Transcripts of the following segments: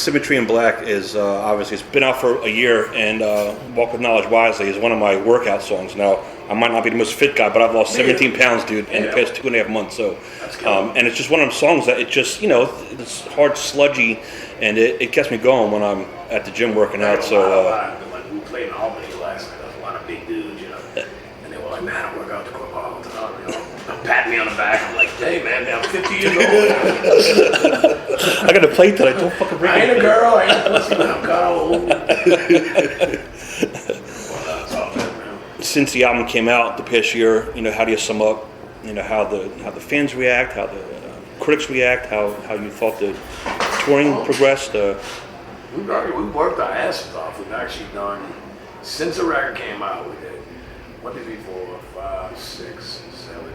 Symmetry in Black is obviously, it's been out for a year, and Walk with Knowledge Wisely is one of my workout songs. Now, I might not be the most fit guy, but I've lost 17 pounds, dude, in the past 2.5 months. So, and it's just one of them songs that it just, it's hard, sludgy, and it gets me going when I'm at the gym working out. So, when we played in Albany last night, there was a lot of big dudes, and they were like, man, I work out the Crowbar all the time, pat me on the back. I'm like, hey, man, I'm 50 years old. I got a plate that I don't fucking bring. I ain't a girl, I ain't a pussy, but I'm kind of old. Since the album came out the past year, how do you sum up, how the fans react, how the critics react, how you thought the touring progressed? We worked our asses off. We've actually done, since the record came out, we did 1, 2, 3, 4, 5, 6, 7.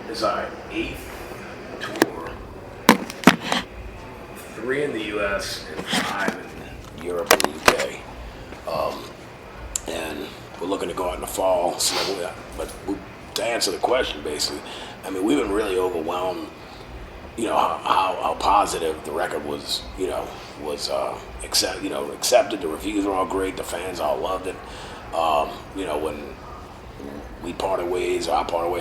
It's our 8th tour. 3 in the U.S. and 5 in Europe and the U.K. And we're looking to go out in the fall. To answer the question, basically, I mean, we've been really overwhelmed. How positive the record was. Accepted. The reviews were all great. The fans all loved it. When I parted ways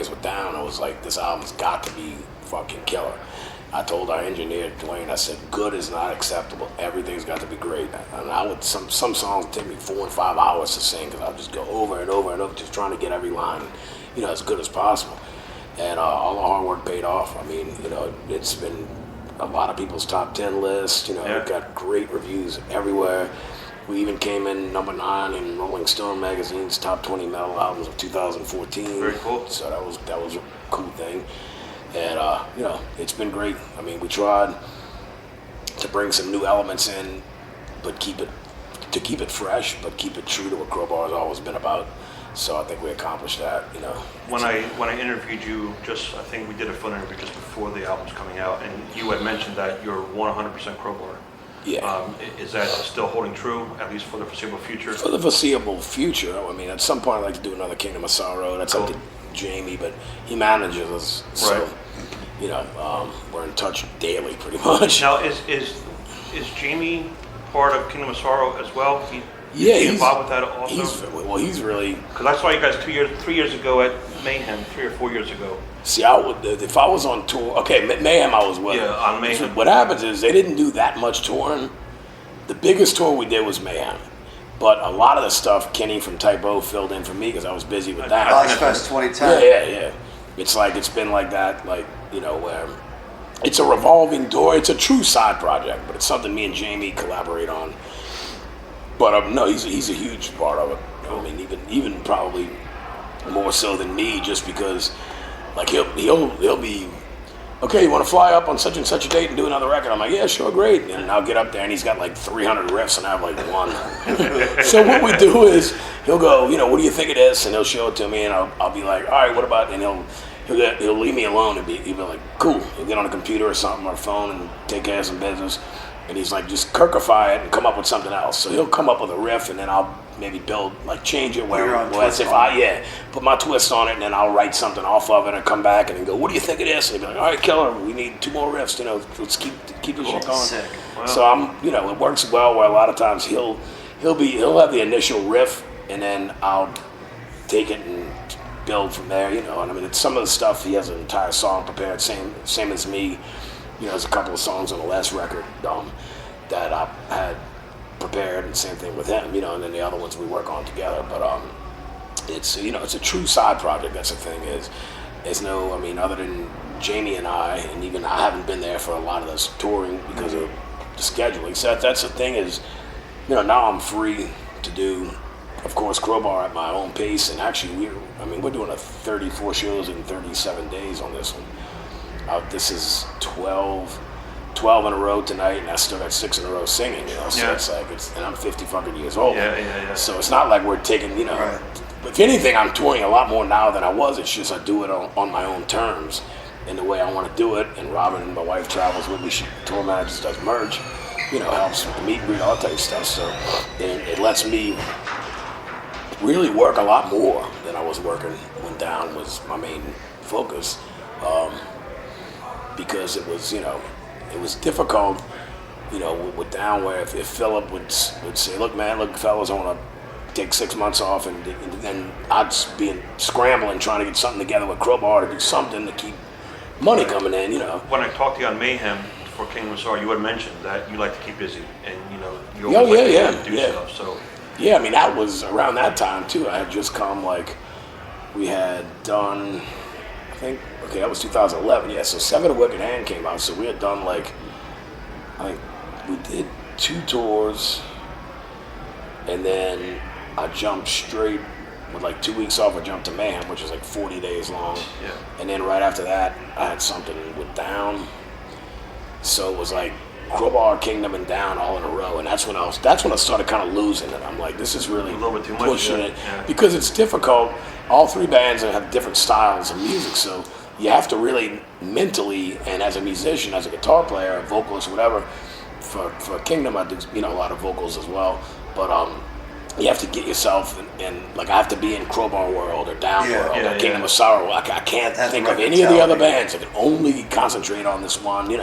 with Down, I was like, this album's got to be fucking killer. I told our engineer, Dwayne, I said, good is not acceptable. Everything's got to be great. And some songs take me 4 and 5 hours to sing, because I'll just go over and over and over, just trying to get every line, as good as possible. And all the hard work paid off. I mean, it's been a lot of people's top 10 lists. We've got great reviews everywhere. We even came in number 9 in Rolling Stone magazine's top 20 metal albums of 2014. Very cool. So that was a cool thing. And, it's been great. I mean, we tried to bring some new elements in, but keep it fresh, but keep it true to what Crowbar has always been about. So I think we accomplished that, When I interviewed you, I think we did a phone interview just before the album's coming out, and you had mentioned that you're 100% Crowbar. Yeah. Is that still holding true, at least for the foreseeable future? For the foreseeable future, I mean, at some point I'd like to do another Kingdom of Sorrow. That's up to Jamie, but he manages us, so we're in touch daily, pretty much. Now, is Jamie part of Kingdom of Sorrow as well? He's involved with that also. He's really, because I saw you guys 3 years ago at Mayhem, 3 or 4 years ago. See, if I was on tour, okay, Mayhem I was with. Yeah, on Mayhem. What happens is they didn't do that much touring. The biggest tour we did was Mayhem. But a lot of the stuff, Kenny from Type O filled in for me because I was busy with that. Ozfest 2010. Yeah. It's been like that, where it's a revolving door. It's a true side project, but it's something me and Jamie collaborate on. But no, he's a huge part of it. I mean, even probably more so than me, just because, he'll be, okay, you want to fly up on such and such a date and do another record? I'm like, yeah, sure, great. And I'll get up there and he's got 300 riffs and I have 1. So what we do is he'll go, what do you think of this? And he'll show it to me and I'll be like, all right, what about? And he'll leave me alone and he'll be like, cool. He'll get on a computer or something or a phone and take care of some business. And he's like, just Kirkify it and come up with something else. So he'll come up with a riff and then I'll maybe change it put my twist on it, and then I'll write something off of it and come back and then go, what do you think of this? And he'll be like, all right, killer, we need 2 more riffs, let's keep this shit going. Sick. Wow. So it works well where a lot of times he'll have the initial riff and then I'll take it and build from there, and I mean, it's some of the stuff he has an entire song prepared, same as me. There's a couple of songs on the last record that I had prepared, and same thing with him, and then the other ones we work on together. But it's it's a true side project. That's the thing there's no, I mean, other than Jamie and I, and even I haven't been there for a lot of this touring because of the scheduling. So that's the thing is, now I'm free to do, of course, Crowbar at my own pace, and actually we're doing 34 shows in 37 days on this one. This is 12 in a row tonight, and I still got 6 in a row singing, So it's and I'm 50 fucking years old. Yeah. So it's not like we're taking, Right. If anything, I'm touring a lot more now than I was. It's just I do it on my own terms and the way I want to do it. And Robin, my wife, travels with me. She tour managers, does merch, helps with the meet and greet, all that type of stuff. So it lets me really work a lot more than I was working when Down was my main focus. Because it was, it was difficult with Down, where if Philip would say, look, fellas, I want to take 6 months off, and then I'd be scrambling trying to get something together with Crowbar to do something to keep money coming in, When I talked to you on Mayhem for Kingdom of Sorrow, you had mentioned that you like to keep busy, and you always like to do stuff. So yeah, I mean that was around that time too. I had just come we had done, I think, that was 2011. Yeah, so Seven of Wicked Hand came out, so we had done I think we did 2 tours, and then I jumped straight with 2 weeks off. I jumped to Mayhem, which was 40 days long. Yeah. And then right after that, I had something with Down. So it was Crowbar, Kingdom, and Down all in a row. And that's when I started kind of losing it. I'm like, this is really a little bit too much, pushing it, because it's difficult. All 3 bands have different styles of music, so you have to really mentally, and as a musician, as a guitar player, a vocalist, whatever. For Kingdom, I do a lot of vocals as well, but you have to get yourself in I have to be in Crowbar world or Down world or Kingdom of Sorrow. I can't think of any of the other bands. I can only concentrate on this one. It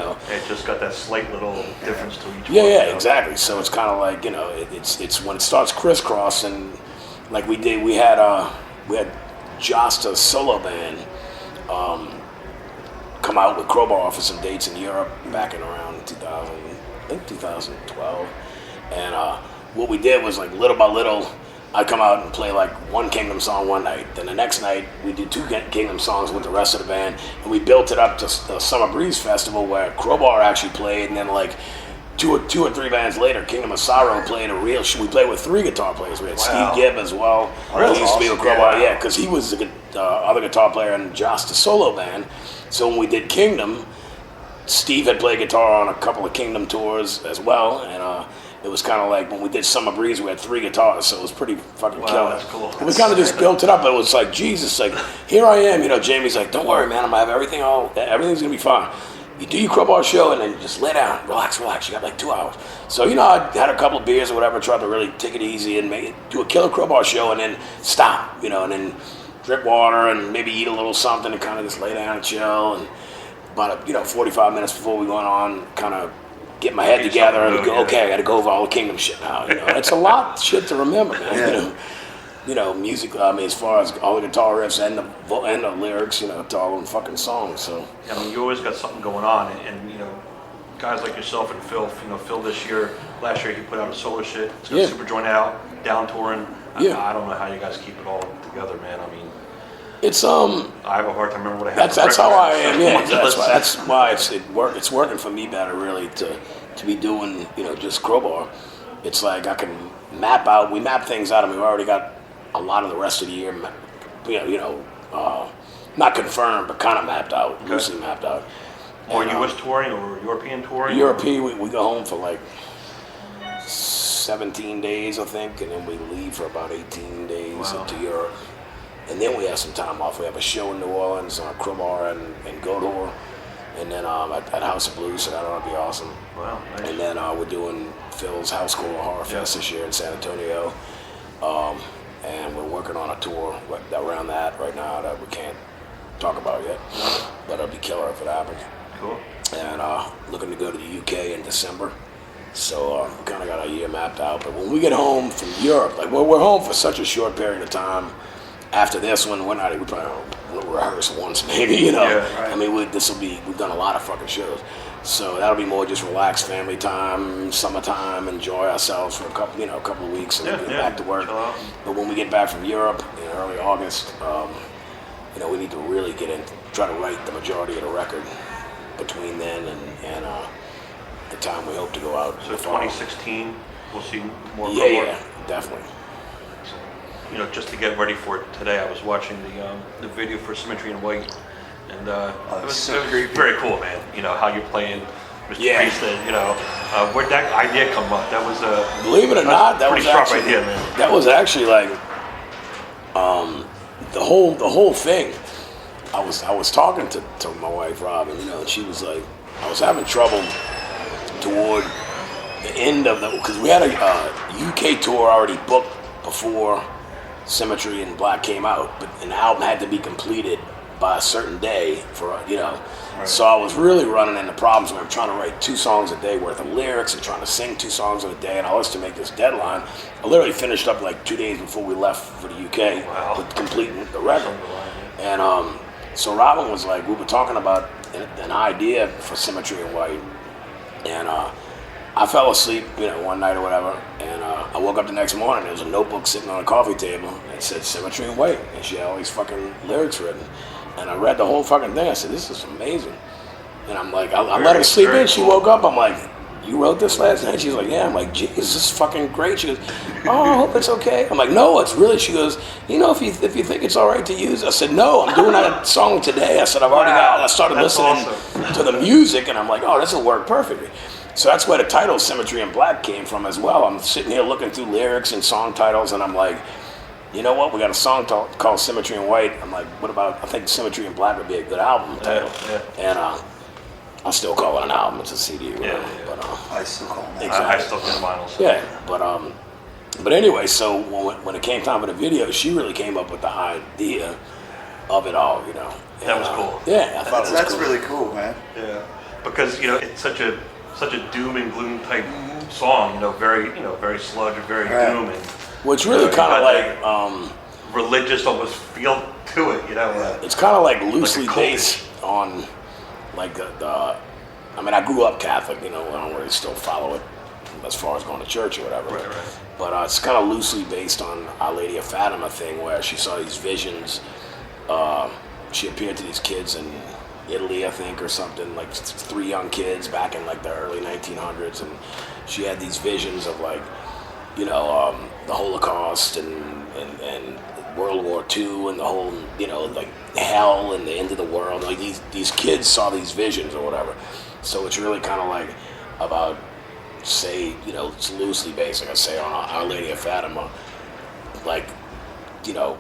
just got that slight little difference to each one. Yeah, exactly. So it's kind of it's when it starts crisscrossing, we had Josta's solo band come out with Crowbar for some dates in Europe back in around 2012, and what we did was little by little, I'd come out and play one Kingdom song one night. Then the next night, we did 2 Kingdom songs with the rest of the band, and we built it up to the Summer Breeze Festival where Crowbar actually played, and then two or three bands later, Kingdom of Sorrow played a real show. We played with 3 guitar players. We had Steve Gibb as well. Really? He used to be with Crowbar, because he was the other guitar player in Josta solo band. So when we did Kingdom, Steve had played guitar on a couple of Kingdom tours as well, and it was kind of when we did Summer Breeze, we had 3 guitars, so it was pretty fucking killer. That's cool. And we kind of just built it up. It was Jesus, here I am. Jamie's don't worry, man, I'm gonna have everything's gonna be fine. You do your Crowbar show and then you just lay down, relax. You got 2 hours. So I had a couple of beers or whatever, tried to really take it easy and do a killer Crowbar show, and then stop, and then drink water and maybe eat a little something and kind of just lay down and chill. And about 45 minutes before we went on, kind of get my head together and go, okay, I got to go over all the Kingdom shit now. It's a lot of shit to remember, man. Music. As far as all the guitar riffs and the lyrics, to all them fucking songs. So you always got something going on, and guys like yourself and Phil. Phil last year he put out a solo shit. It's got Super Joint out, Down touring. I don't know how you guys keep it all together, man. It's I have a hard time remembering what I have. That's how I am. Yeah, that's why it's working for me better, really, to be doing just Crowbar. It's I can map out. We map things out, and we've already got a lot of the rest of the year, not confirmed, but kind of mapped out, loosely mapped out. Or U.S. touring or European touring? European, we go home for 17 days, I think, and then we leave for about 18 days to Europe. And then we have some time off. We have a show in New Orleans on Crowbar and Godor, and then at House of Blues, so that ought to be awesome. Wow, nice. And then we're doing Phil's House School Horror Fest this year in San Antonio. And we're working on a tour around that right now that we can't talk about yet, but it'll be killer if it happens. Cool. And looking to go to the UK in December, so we kind of got our year mapped out. But when we get home from Europe, we're home for such a short period of time. After this one, we probably rehearse once, maybe. Yeah, right. We've done a lot of fucking shows. So that'll be more just relaxed family time, summertime, enjoy ourselves for a couple of weeks, and then get back to work. But when we get back from Europe in early August, we need to really try to write the majority of the record between then and the time we hope to go out. So 2016, we'll see more. Yeah, definitely. Just to get ready for it today, I was watching the video for Symmetry in White. And it was very cool, man. How you're playing Mr. Priest. Where'd that idea come up? That was believe it or not, that was sharp actually idea, man. That was actually the whole thing. I was talking to my wife Robin, and she was I was having trouble toward the end of because we had a UK tour already booked before Symmetry and Black came out, but an album had to be completed by a certain day for, you know. Right. So I was really running into problems where I'm trying to write 2 songs a day worth of lyrics and trying to sing 2 songs in a day, and I was to make this deadline. I literally finished up like 2 days before we left for the UK with completing the record. And so Robin was like, we were talking about an idea for Symmetry in White, and I fell asleep, you know, one night or whatever, and I woke up the next morning. There was a notebook sitting on a coffee table that said Symmetry in White, and she had all these fucking lyrics written. And I read the whole fucking thing. I said, this is amazing. And I'm like, I let her sleep in. She woke up. I'm like, you wrote this last night? She's like, yeah. I'm like, geez, this is fucking great. She goes, oh, I hope it's okay. I'm like, no, it's really. She goes, you know, if you think it's all right to use. I said, no, I'm doing that song today. I said, I started listening to the music, and I'm like, oh, this will work perfectly. So that's where the title Symmetry in Black came from as well. I'm sitting here looking through lyrics and song titles, and I'm like, you know what? We got a song called Symmetry in White. I'm like, what about, I think Symmetry in Black would be a good album title. And I still call it an album. It's a CD. But, I still call it. Exactly. I still get vinyl. So. Yeah, but anyway, so when it came time for the video, she really came up with the idea of it all, you know. And, that was cool. Yeah, I thought it was that's cool. really cool, man. Yeah, because, you know, it's such a doom and gloom type song, you know, very sludge, very doom, and well, it's really kind of like religious almost feel to it, you know. It's kind of like loosely based on like the. I mean, I grew up Catholic, you know. I don't really still follow it as far as going to church or whatever. Right. But it's kind of loosely based on Our Lady of Fatima thing, where she saw these visions. She appeared to these kids in Italy, I think, or something, like 3 young kids back in like the early 1900s, and she had these visions of like, you know, the Holocaust and World War II and the whole, you know, like hell and the end of the world. Like these kids saw these visions or whatever. So it's really kind of like about, say, you know, it's loosely based, like I say, on Our Lady of Fatima, like, you know,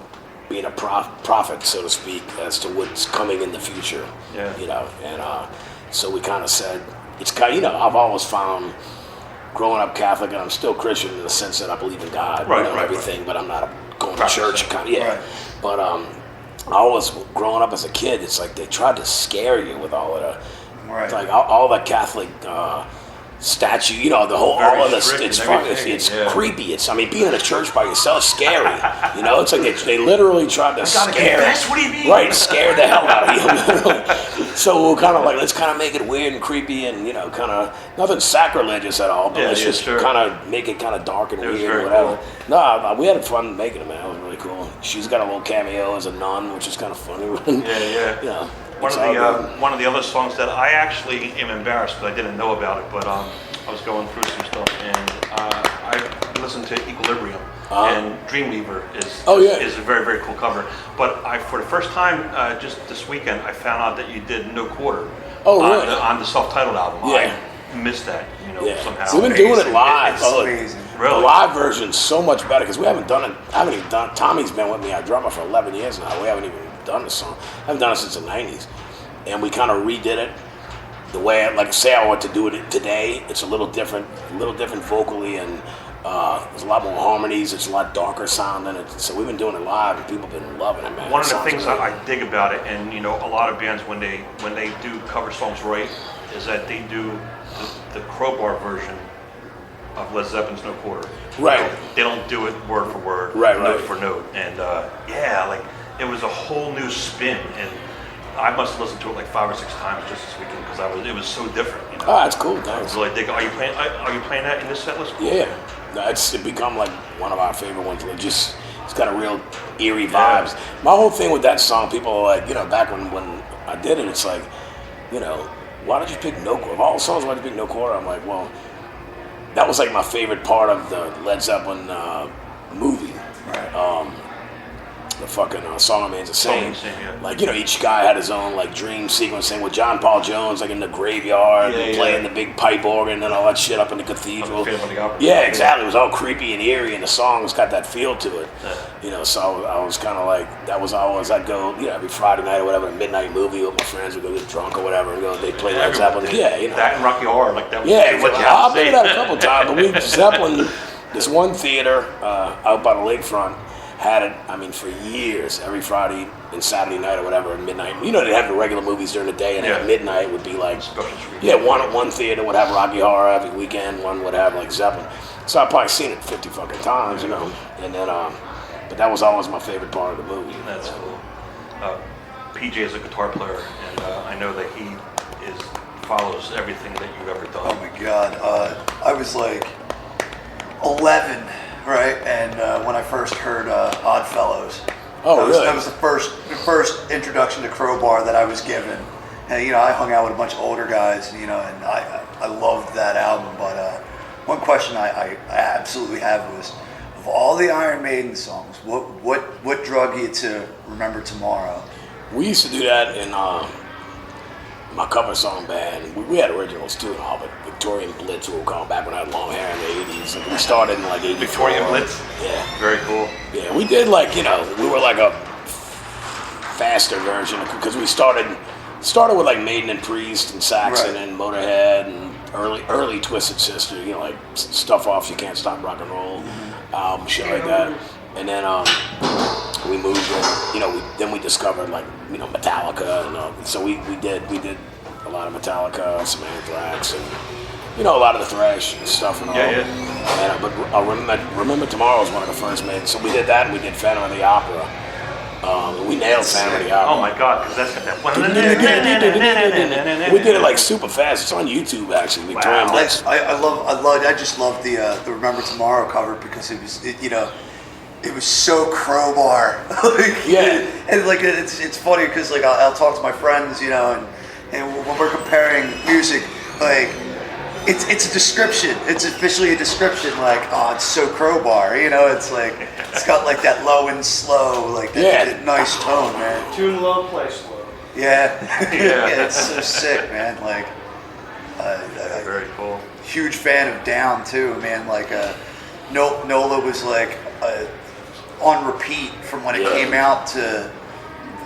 being a prophet, so to speak, as to what's coming in the future. Yeah. You know, and so we kind of said, it's kind of, you know, I've always found, growing up Catholic, and I'm still Christian in the sense that I believe in God, everything, but I'm not going to church. But I always, growing up as a kid, it's like they tried to scare you with all of the, like all the Catholic statue, you know, the whole, all of this, it's creepy. It's, I mean, being in a church by yourself is scary. You know, it's like they literally tried to scare. What do you mean? Right, scare the hell out of you. So we're kind of like, let's kind of make it weird and creepy and, you know, kind of, nothing sacrilegious at all, but let's just kind of make it kind of dark and weird or whatever. Cool. No, we had fun making it, man. It was really cool. She's got a little cameo as a nun, which is kind of funny. Yeah. You know. One of the other songs that I actually am embarrassed because I didn't know about it, but I was going through some stuff and I listened to Equilibrium, and Dreamweaver is a very, very cool cover. But for the first time just this weekend, I found out that you did No Quarter on the self-titled album. Yeah. I missed that, you know, somehow. We've been doing it live. It's amazing. Really? The live version's so much better because we haven't done it. I haven't even done it. Tommy's been with me, our drummer, for 11 years now. We haven't even done the song. I haven't done it since the 90s. And we kind of redid it the way, like, say I want to do it today. It's a little different vocally, and there's a lot more harmonies. It's a lot darker sound than it. So we've been doing it live, and people have been loving it, man. One of the things I dig about it, and, you know, a lot of bands, when they do cover songs right, is that they do the Crowbar version of Led Zeppelin's No Quarter. Right. They don't do it word for word, note for note. And like, it was a whole new spin, and I must have listened to it like 5 or 6 times just this weekend because it was so different. You know? Oh, that's cool. Thanks. I really dig. Are you playing that in this set list? Cool. Yeah, it's become like one of our favorite ones. It's got a real eerie vibes. My whole thing with that song, people are like, you know, back when I did it, it's like, you know, why did you pick No Quarter? Of all the songs, why did you pick No Quarter? I'm like, well, that was like my favorite part of the Led Zeppelin movie. Right. The fucking Song Remains the Same. Like, you know, each guy had his own like dream sequence thing with John Paul Jones, like in the graveyard, playing the big pipe organ and all that shit up in the cathedral. Yeah, exactly. It was all creepy and eerie, and the song's got that feel to it. You know, so I was kind of like, that was always, I'd go, you know, every Friday night or whatever, a midnight movie with my friends, we'd go get drunk or whatever, and go, they play Led Zeppelin. Yeah, you know. That and Rocky Horror, like that was I've been that a couple times, but Zeppelin, this one theater out by the lakefront, had it, I mean, for years, every Friday and Saturday night or whatever, at midnight. You know, they have the regular movies during the day, and at midnight would be like, one theater would have Rocky Horror every weekend, one would have like Zeppelin. So I've probably seen it 50 fucking times, you know. And then, but that was always my favorite part of the movie. That's cool. PJ is a guitar player, and I know that he follows everything that you've ever done. Oh my God. I was like 11, right? And when I first heard Oddfellows. Really? That was the first introduction to Crowbar that I was given. And, you know, I hung out with a bunch of older guys, you know, and I loved that album. But one question I absolutely have was, of all the Iron Maiden songs, what drug you to Remember Tomorrow? We used to do that in my cover song band. We had originals too and all, but Victorian Blitz, we'll call back when I had long hair in the 80s. And we started in like 84. Victorian Blitz? Yeah. Very cool. Yeah, we did like, you know, we were like a faster version because we started with like Maiden and Priest and Saxon and Motorhead and early Twisted Sister, you know, like stuff off You Can't Stop Rock and Roll, shit like that. And then we moved in, you know, then we discovered like, you know, Metallica, and so we did a lot of Metallica, some Anthrax, and you know, a lot of the thrash stuff and all. And, but Remember Tomorrow was one of the first made. So we did that, and we did Phantom of the Opera. We nailed Phantom of the Opera. Oh my God, because that's got that one. We did it like super fast. It's on YouTube actually. Victorian Blitz. I just love the Remember Tomorrow cover because it was so Crowbar. And like it's funny because like I'll talk to my friends, you know, and when we're comparing music, like it's a description. It's officially a description. Like, oh, it's so Crowbar. You know, it's like it's got like that low and slow, like that nice tone, man. Tune low, play slow. Yeah, yeah, it's so sick, man. Like, very cool. Huge fan of Down too, man. Like, Nola was like on repeat from when it came out to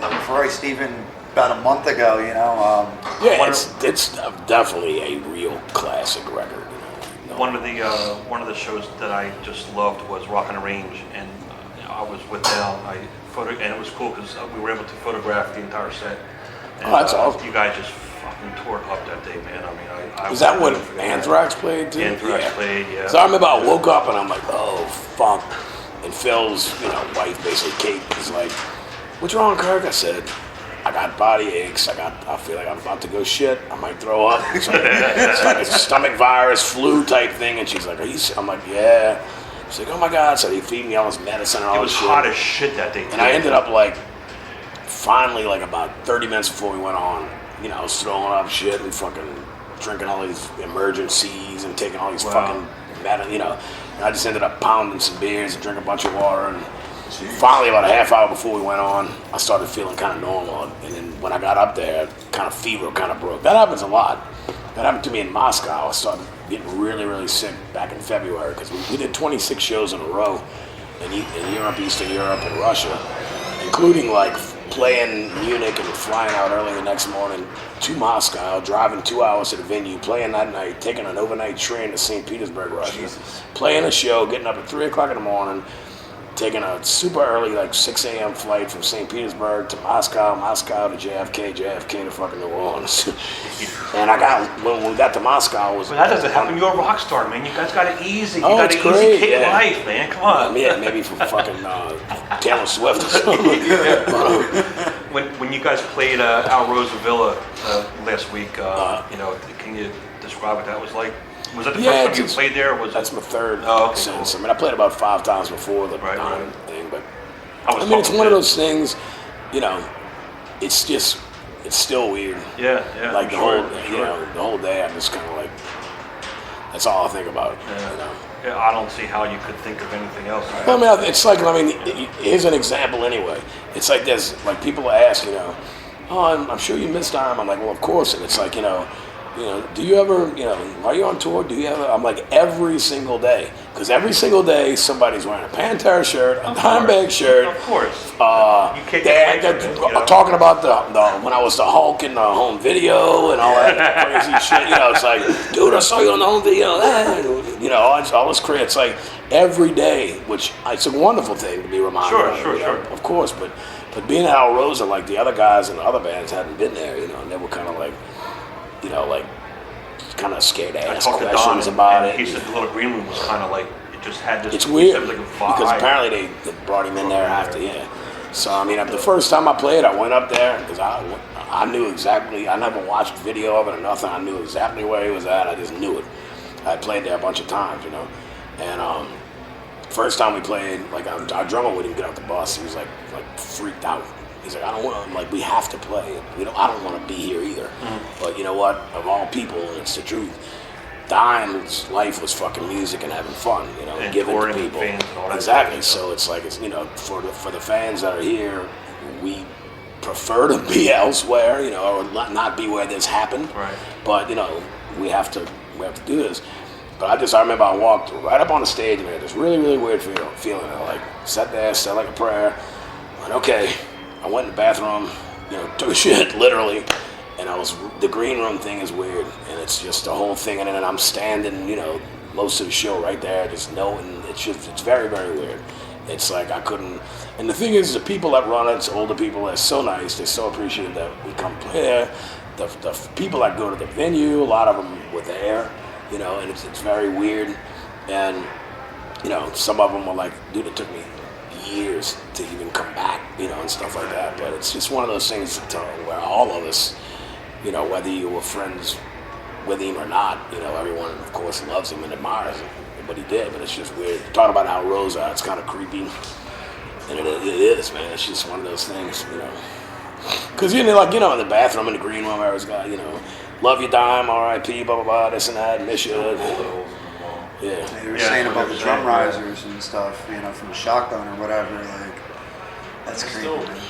Christ, even about a month ago, you know. It's definitely a real classic record. You know. One of the shows that I just loved was Rock on the Range, and I was with Down. And it was cool because we were able to photograph the entire set. And, that's awesome. You guys just fucking tore it up that day, man. I mean, is that what Anthrax played too? Anthrax played, yeah. So I remember I woke up and I'm like, oh fuck. And Phil's, you know, wife, basically Kate, was like, "What's wrong, Kirk?" I said, "I got body aches. I feel like I'm about to go shit. I might throw up. It's like a stomach virus, flu type thing." And she's like, "Are you?" I'm like, "Yeah." She's like, "Oh my God!" So they feed me all this medicine and all this shit. It was hot as shit that day. And I ended up like, finally, like about 30 minutes before we went on, you know, I was throwing up shit and fucking drinking all these emergencies and taking all these fucking you know. And I just ended up pounding some beers and drinking a bunch of water. And finally, about a half hour before we went on, I started feeling kind of normal. And then when I got up there, kind of fever kind of broke. That happens a lot. That happened to me in Moscow. I started getting really, really sick back in February because we did 26 shows in a row in Europe, Eastern Europe, and Russia, including like playing Munich and flying out early the next morning to Moscow, driving 2 hours to the venue, playing that night, taking an overnight train to St. Petersburg, Russia, playing a show, getting up at 3 o'clock in the morning, taking a super early, like 6 a.m. flight from St. Petersburg to Moscow, Moscow to JFK to fucking New Orleans. And when we got to Moscow, But that doesn't happen. You're a rock star, man. You guys got it easy. You Oh, got it's an great, easy kick life, man. Come on. Yeah, maybe from fucking Taylor Swift or something. When you guys played Alrosa Villa last week, you know, can you describe what that was like? Was that the first time you played there? Or was that's my third since. Cool. I mean, I played about 5 times before the thing, but I mean, it's one of those things, you know, it's still weird. Yeah. Like the whole day, I'm just kind of like, that's all I think about. Yeah. You know? Yeah, I don't see how you could think of anything else. Well, I mean, it's like, here's an example anyway. It's like there's, like, people ask, you know, "Oh, I'm sure you missed time." I'm like, well, of course. And it's like, you know, do you ever, you know, are you on tour? Do you ever? I'm like, every single day. Because every single day, somebody's wearing a Pantera shirt, a Dimebag shirt. Of course. You can't get talking about the when I was the Hulk in the home video and all that crazy shit. You know, it's like, dude, I saw you on the home video. you know, all this career. It's like every day, which it's a wonderful thing to be reminded of. Sure. Of course, but being at Al Rosa, like the other guys in the other bands hadn't been there, you know, and they were kind of like, you know, like kind of scared to ask questions about it. He said the little green room was kind of like, it just had this. It's weird like a vibe. because apparently they brought him in there after, yeah. So I mean, the first time I played, I went up there because I knew exactly. I never watched video of it or nothing. I knew exactly where he was at. I just knew it. I played there a bunch of times, you know. And first time we played, like our drummer wouldn't get off the bus. He was like freaked out. He's like, I don't want to. Like, we have to play. I don't want to be here either. Mm-hmm. But you know what? Of all people, and it's the truth. Diane's life was fucking music and having fun, you know, and giving to people. Fans and all that exactly. Stuff. So it's like, you know, for the fans that are here, we prefer to be elsewhere, you know, or not be where this happened. Right. But you know, we have to do this. But I remember I walked right up on the stage and I had this really, really weird feeling. I like sat there, said like a prayer, went, okay. I went in the bathroom, you know, took a shit, literally. And the green room thing is weird, and it's just the whole thing, and then I'm standing, you know, most of the show right there, just knowing, it's very, very weird. It's like I couldn't, and the thing is, the people that run it, it's older people, they're so nice, they're so appreciative that we come play there. The people that go to the venue, a lot of them were there, you know, and it's very weird, and, you know, some of them were like, dude, it took me years to even come back, you know, and stuff like that, but it's just one of those things where all of us, you know, whether you were friends with him or not, you know, everyone, of course, loves him and admires what he did, but it's just weird. Talking about Al Rosa, it's kind of creepy, and it is, man. It's just one of those things, you know. Because, you know, like, you know, in the bathroom, in the green room, I was got, you know, love your dime, R.I.P., blah, blah, blah, this and that, miss you. Yeah. They were saying about the drum risers and stuff, you know, from the shotgun or whatever, like, that's creepy, man.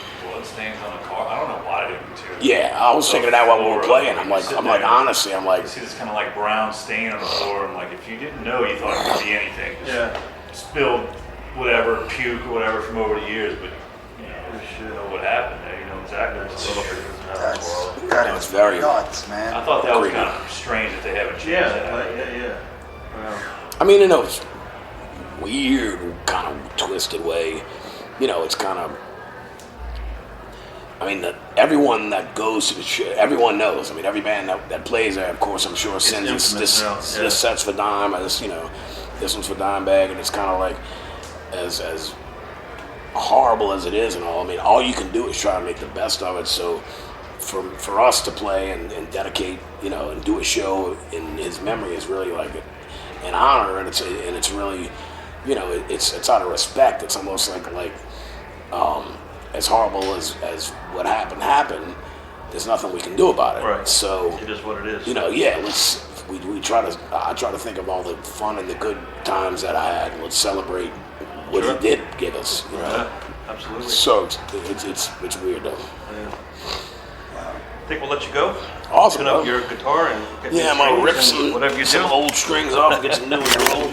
Stains on a car. I don't know why they do material. Yeah, I was thinking of that while we were playing. I'm like, honestly, I'm like, you see this kind of like brown stain on the floor, and like if you didn't know, you thought it could be anything. Yeah. Spilled whatever, puke or whatever from over the years, but you know, you should know what happened there. You know exactly what's a little bit. That was is very nuts, man. I thought that was kind of strange that they haven't changed that. Yeah. Wow. I mean, in a weird, kind of twisted way, you know, it's kind of. I mean, everyone that goes to the show, everyone knows. I mean, every band that plays there, of course, I'm sure sends this set's for Dime, or this, you know, this one's for Dimebag, and it's kind of like, as horrible as it is and all, I mean, all you can do is try to make the best of it. So for us to play and dedicate, you know, and do a show in his memory is really like an honor, and it's really, you know, it's out of respect. It's almost like as horrible as what happened, there's nothing we can do about it. Right. So it is what it is. You know, yeah. I try to think of all the fun and the good times that I had, and let's celebrate what he did give us. You know? Yeah, absolutely. So it's weird though. Yeah. I think we'll let you go. Awesome. Open up your guitar and get I'm gonna rip some some whatever you some do. old strings off and get some new ones.